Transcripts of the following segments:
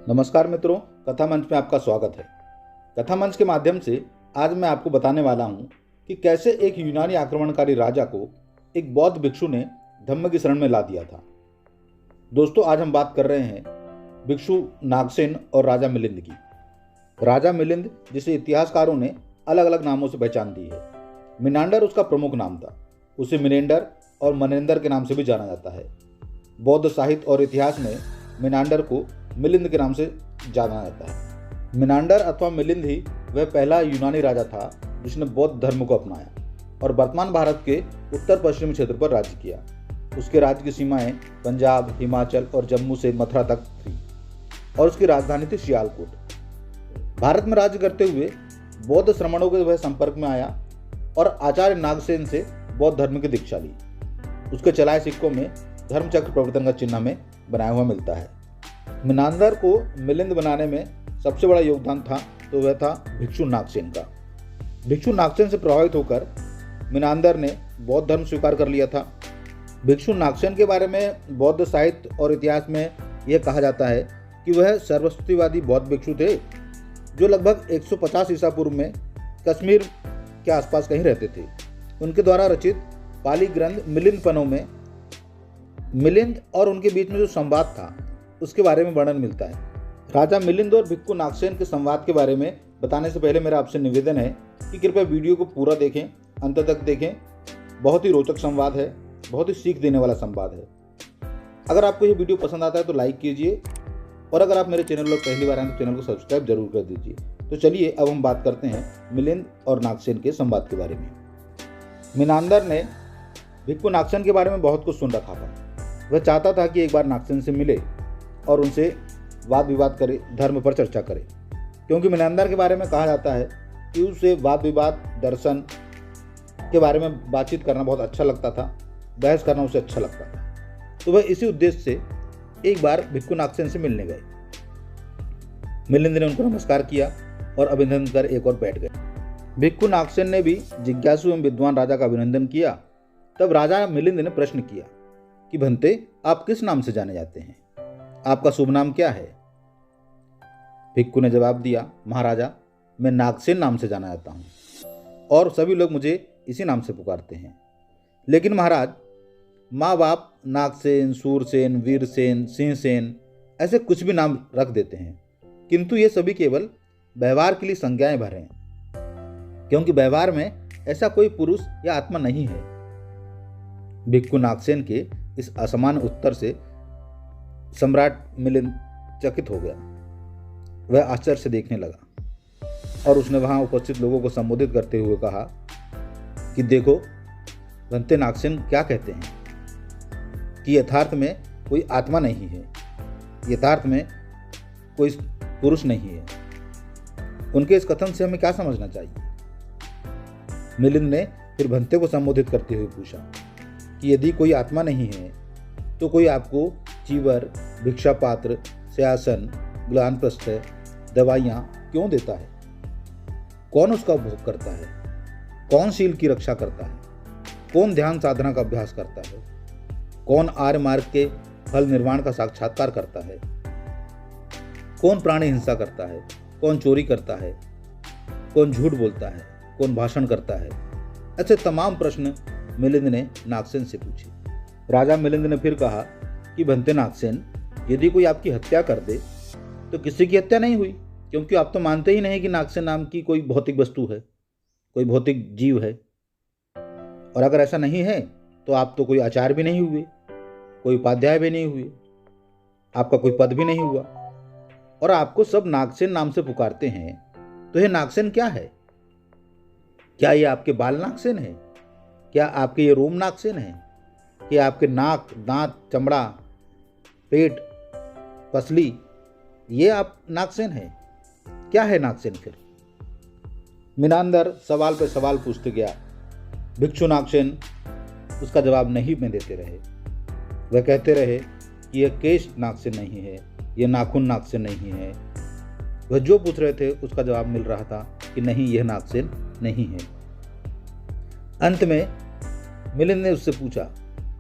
नमस्कार मित्रों, कथा मंच में आपका स्वागत है। कथा मंच के माध्यम से आज मैं आपको बताने वाला हूँ कि कैसे एक यूनानी आक्रमणकारी राजा को एक बौद्ध भिक्षु ने धम्म की शरण में ला दिया था। दोस्तों, आज हम बात कर रहे हैं भिक्षु नागसेन और राजा मिलिंद की। राजा मिलिंद, जिसे इतिहासकारों ने अलग अलग नामों से पहचान दी है। मिनांडर उसका प्रमुख नाम था। उसे मिनेंडर और मनेंदर के नाम से भी जाना जाता है। बौद्ध साहित्य और इतिहास में मिनांडर को मिलिंद के नाम से जाना जाता है। मिनांडर अथवा मिलिंद ही वह पहला यूनानी राजा था जिसने बौद्ध धर्म को अपनाया और वर्तमान भारत के उत्तर पश्चिमी क्षेत्र पर राज्य किया। उसके राज्य की सीमाएं पंजाब, हिमाचल और जम्मू से मथुरा तक थी और उसकी राजधानी थी सियालकोट। भारत में राज्य करते हुए बौद्ध श्रमणों के वह संपर्क में आया और आचार्य नागसेन से बौद्ध धर्म की दीक्षा ली। उसके चलाए सिक्कों में धर्मचक्र प्रवर्तन का चिन्ह हमें बनाया हुआ मिलता है। मिनांदर को मिलिंद बनाने में सबसे बड़ा योगदान था तो वह था भिक्षु नागसेन का। भिक्षु नागसेन से प्रभावित होकर मिनांदर ने बौद्ध धर्म स्वीकार कर लिया था। भिक्षु नागसेन के बारे में बौद्ध साहित्य और इतिहास में यह कहा जाता है कि वह सर्वस्तुतिवादी बौद्ध भिक्षु थे जो लगभग 150 ईसा पूर्व में कश्मीर के आसपास कहीं रहते थे। उनके द्वारा रचित पाली ग्रंथ मिलिंद पनों में मिलिंद और उनके बीच में जो संवाद था उसके बारे में वर्णन मिलता है। राजा मिलिंद और भिक्षु नागसेन के संवाद के बारे में बताने से पहले मेरा आपसे निवेदन है कि कृपया वीडियो को पूरा देखें, अंत तक देखें। बहुत ही रोचक संवाद है, बहुत ही सीख देने वाला संवाद है। अगर आपको ये वीडियो पसंद आता है तो लाइक कीजिए और अगर आप मेरे चैनल पर पहली बार आए तो चैनल को सब्सक्राइब जरूर कर दीजिए। तो चलिए अब हम बात करते हैं मिलिंद और नागसेन के संवाद के बारे में। मिनांदर ने भिक्षु नागसेन के बारे में बहुत कुछ सुन रखा था। वह चाहता था कि एक बार नागसेन से मिले और उनसे वाद विवाद करे, धर्म पर चर्चा करे, क्योंकि मिनांदर के बारे में कहा जाता है कि उसे वाद विवाद, दर्शन के बारे में बातचीत करना बहुत अच्छा लगता था, बहस करना उसे अच्छा लगता था। तो वह इसी उद्देश्य से एक बार भिक्षु नागसेन से मिलने गए। मिलिंद ने उनको नमस्कार किया और अभिनंदन कर एक और बैठ गए। भिक्षु नागसेन ने भी जिज्ञासु एवं विद्वान राजा का अभिनंदन किया। तब राजा मिलिंद ने प्रश्न किया कि भंते, आप किस नाम से जाने जाते हैं? आपका शुभ नाम क्या है? भिक्षु ने जवाब दिया, महाराजा, मैं नागसेन नाम से जाना जाता हूँ और सभी लोग मुझे इसी नाम से पुकारते हैं। लेकिन महाराज, माँ बाप नागसेन, सूरसेन, वीरसेन, सिंहसेन ऐसे कुछ भी नाम रख देते हैं, किंतु ये सभी केवल व्यवहार के लिए संज्ञाएं भर हैं, क्योंकि व्यवहार में ऐसा कोई पुरुष या आत्मा नहीं है। भिक्षु नागसेन के इस असमान उत्तर से सम्राट मिलिंद चकित हो गया। वह आश्चर्य से देखने लगा और उसने वहां उपस्थित लोगों को संबोधित करते हुए कहा कि देखो, भंते नागसेन क्या कहते हैं कि यथार्थ में कोई आत्मा नहीं है, यथार्थ में कोई पुरुष नहीं है। उनके इस कथन से हमें क्या समझना चाहिए? मिलिंद ने फिर भंते को संबोधित करते हुए पूछा कि यदि कोई आत्मा नहीं है तो कोई आपको चीवर, भिक्षा पात्र, सिंहासन, ग्लान प्रस्थ, दवाइयाँ क्यों देता है? कौन उसका उपभोग करता है? कौन शील की रक्षा करता है? कौन ध्यान साधना का अभ्यास करता है? कौन आर्य मार्ग के फल निर्वाण का साक्षात्कार करता है? कौन प्राणी हिंसा करता है? कौन चोरी करता है? कौन झूठ बोलता है? कौन भाषण करता है? ऐसे तमाम प्रश्न मिलिंद ने नागसेन से पूछे। राजा मिलिंद ने फिर कहा कि भंते नागसेन, यदि कोई आपकी हत्या कर दे तो किसी की हत्या नहीं हुई, क्योंकि आप तो मानते ही नहीं कि नागसेन नाम की कोई भौतिक वस्तु है, कोई भौतिक जीव है। और अगर ऐसा नहीं है तो आप तो कोई आचार्य भी नहीं हुए, कोई उपाध्याय भी नहीं हुए, आपका कोई पद भी नहीं हुआ और आपको सब नागसेन नाम से पुकारते हैं। तो यह नागसेन क्या है? क्या ये आपके बाल नागसेन है? क्या आपके ये रोम नागसेन है? क्या आपके नाक, दांत, चमड़ा, पेट, पसली, ये आप नागसेन है? क्या है नागसेन फिर? मिनांदर सवाल पे सवाल पूछते गया। भिक्षु नागसेन उसका जवाब नहीं में देते रहे। वह कहते रहे कि यह केश नागसेन नहीं है, यह नाखून नागसेन नहीं है। वह जो पूछ रहे थे उसका जवाब मिल रहा था कि नहीं, यह नागसेन नहीं है। अंत में मिलिंद ने उससे पूछा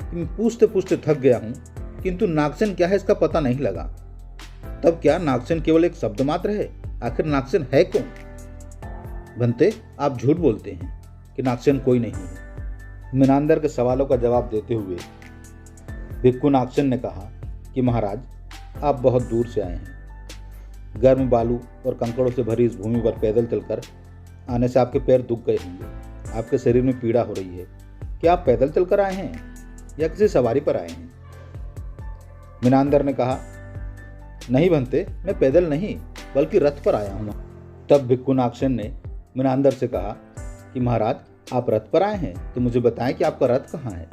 कि मैं पूछते पूछते थक गया हूँ, किंतु नागसेन क्या है इसका पता नहीं लगा। तब क्या नागसेन केवल एक शब्द मात्र है? आखिर नागसेन है कौन? भंते, आप झूठ बोलते हैं कि नागसेन कोई नहीं है। मीनांदर के सवालों का जवाब देते हुए भिक्खु नागसेन ने कहा कि महाराज, आप बहुत दूर से आए हैं। गर्म बालू और कंकड़ों से भरी इस भूमि पर पैदल चलकर आने से आपके पैर दुख गए होंगे, आपके शरीर में पीड़ा हो रही है। क्या आप पैदल चलकर आए हैं या किसी सवारी पर आए हैं? मीनांदर ने कहा, नहीं भंते, मैं पैदल नहीं बल्कि रथ पर आया हूँ। तब भिक्खु नागसेन ने मीनांदर से कहा कि महाराज, आप रथ पर आए हैं तो मुझे बताएं कि आपका रथ कहाँ है।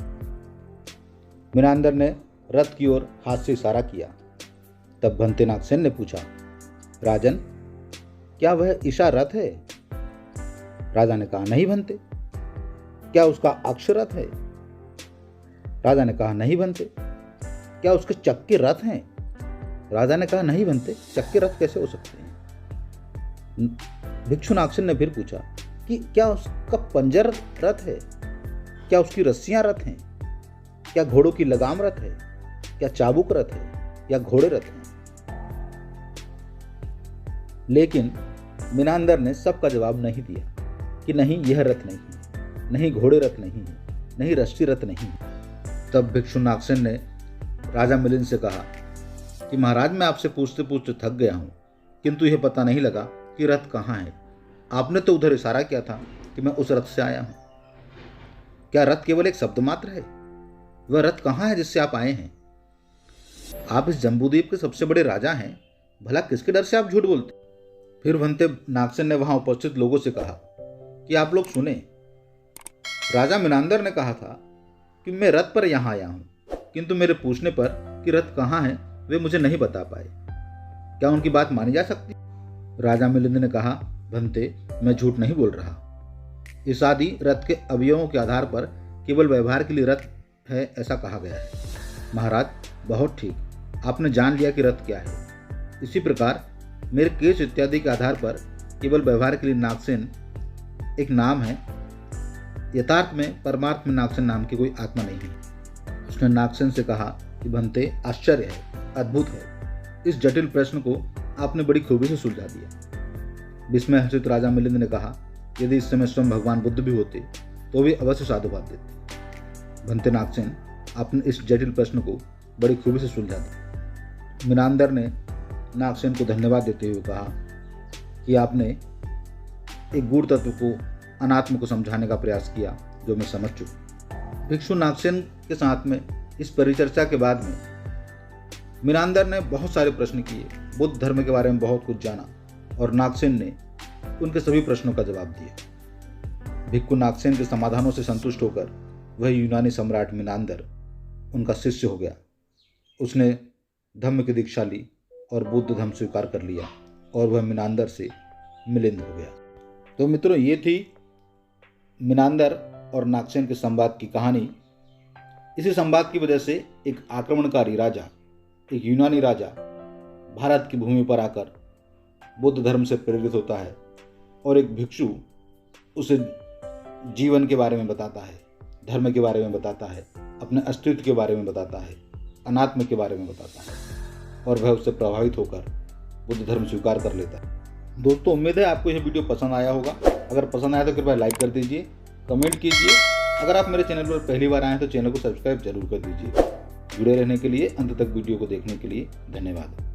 मीनांदर ने रथ की ओर हाथ से इशारा किया। तब भंते नागसेन ने पूछा, राजन, क्या वह ईशा रथ है? राजा ने कहा, नहीं भंते। क्या उसका अक्ष रथ है? राजा ने कहा, नहीं भंते। क्या उसके चक्के रथ हैं? राजा ने कहा, नहीं भंते, चक्के रथ कैसे हो सकते हैं? भिक्षु नागसेन ने फिर पूछा कि क्या उसका पंजर रथ है? क्या उसकी रस्सियां रथ हैं? क्या घोड़ों की लगाम रथ है? क्या चाबुक रथ है या घोड़े रथ हैं? लेकिन मीनांदर ने सबका जवाब नहीं दिया कि नहीं, यह रथ नहीं है, नहीं घोड़े रथ नहीं है, नहीं रस्सी रथ नहीं है। तब भिक्षु नागसेन ने राजा मिलिंद से कहा कि महाराज, मैं आपसे पूछते पूछते थक गया हूं, किंतु यह पता नहीं लगा कि रथ कहाँ है। आपने तो उधर इशारा किया था कि मैं उस रथ से आया हूं। क्या रथ केवल एक शब्द मात्र है? वह रथ कहाँ है जिससे आप आए हैं? आप इस जम्बूद्वीप के सबसे बड़े राजा हैं, भला किसके डर से आप झूठ बोलते? फिर भंते नागसेन ने वहां उपस्थित लोगों से कहा कि आप लोग सुने, राजा मीनांदर ने कहा था कि मैं रथ पर यहां आया हूं, किंतु मेरे पूछने पर कि रथ कहाँ है वे मुझे नहीं बता पाए। क्या उनकी बात मानी जा सकती? राजा मिलिंद ने कहा, भंते, मैं झूठ नहीं बोल रहा। इस आदि रथ के अवयवों के आधार पर केवल व्यवहार के लिए रथ है ऐसा कहा गया है। महाराज, बहुत ठीक, आपने जान लिया कि रथ क्या है। इसी प्रकार मेरे केस इत्यादि के आधार पर केवल व्यवहार के लिए नागसेन एक नाम है। यथार्थ में, परमार्थ में नागसेन नाम की कोई आत्मा नहीं है। उसने नागसेन से कहा कि भंते, आश्चर्य है, अद्भुत है। इस जटिल प्रश्न को आपने बड़ी खूबी से सुलझा दिया। विस्मय हर्षित राजा मिलिंद ने कहा, यदि इस समय स्वयं भगवान बुद्ध भी होते तो भी अवश्य साधुवाद देते। भंते नागसेन, आपने इस जटिल प्रश्न को बड़ी खूबी से सुलझा दिया। मीनांदर ने नागसेन को धन्यवाद देते हुए कहा कि आपने एक गूढ़ तत्व को, अनात्म को समझाने का प्रयास किया जो मैं समझ चुका। भिक्षु नागसेन के साथ में इस परिचर्चा के बाद में मीनांदर ने बहुत सारे प्रश्न किए, बुद्ध धर्म के बारे में बहुत कुछ जाना और नागसेन ने उनके सभी प्रश्नों का जवाब दिया। भिक्खु नागसेन के समाधानों से संतुष्ट होकर वह यूनानी सम्राट मीनांदर उनका शिष्य हो गया। उसने धम्म की दीक्षा ली और बुद्ध धर्म स्वीकार कर लिया और वह मीनांदर से मिलिंद हो गया। तो मित्रों, ये थी मीनांदर और नागसेन के संवाद की कहानी। इसी संवाद की वजह से एक आक्रमणकारी राजा, एक यूनानी राजा भारत की भूमि पर आकर बुद्ध धर्म से प्रेरित होता है और एक भिक्षु उसे जीवन के बारे में बताता है, धर्म के बारे में बताता है, अपने अस्तित्व के बारे में बताता है, अनात्म के बारे में बताता है और वह उससे प्रभावित होकर बुद्ध धर्म स्वीकार कर लेता है। दोस्तों, उम्मीद है आपको यह वीडियो पसंद आया होगा। अगर पसंद आया तो कृपया लाइक कर दीजिए, कमेंट कीजिए। अगर आप मेरे चैनल पर पहली बार आए हैं तो चैनल को सब्सक्राइब जरूर कर दीजिए। जुड़े रहने के लिए, अंत तक वीडियो को देखने के लिए धन्यवाद।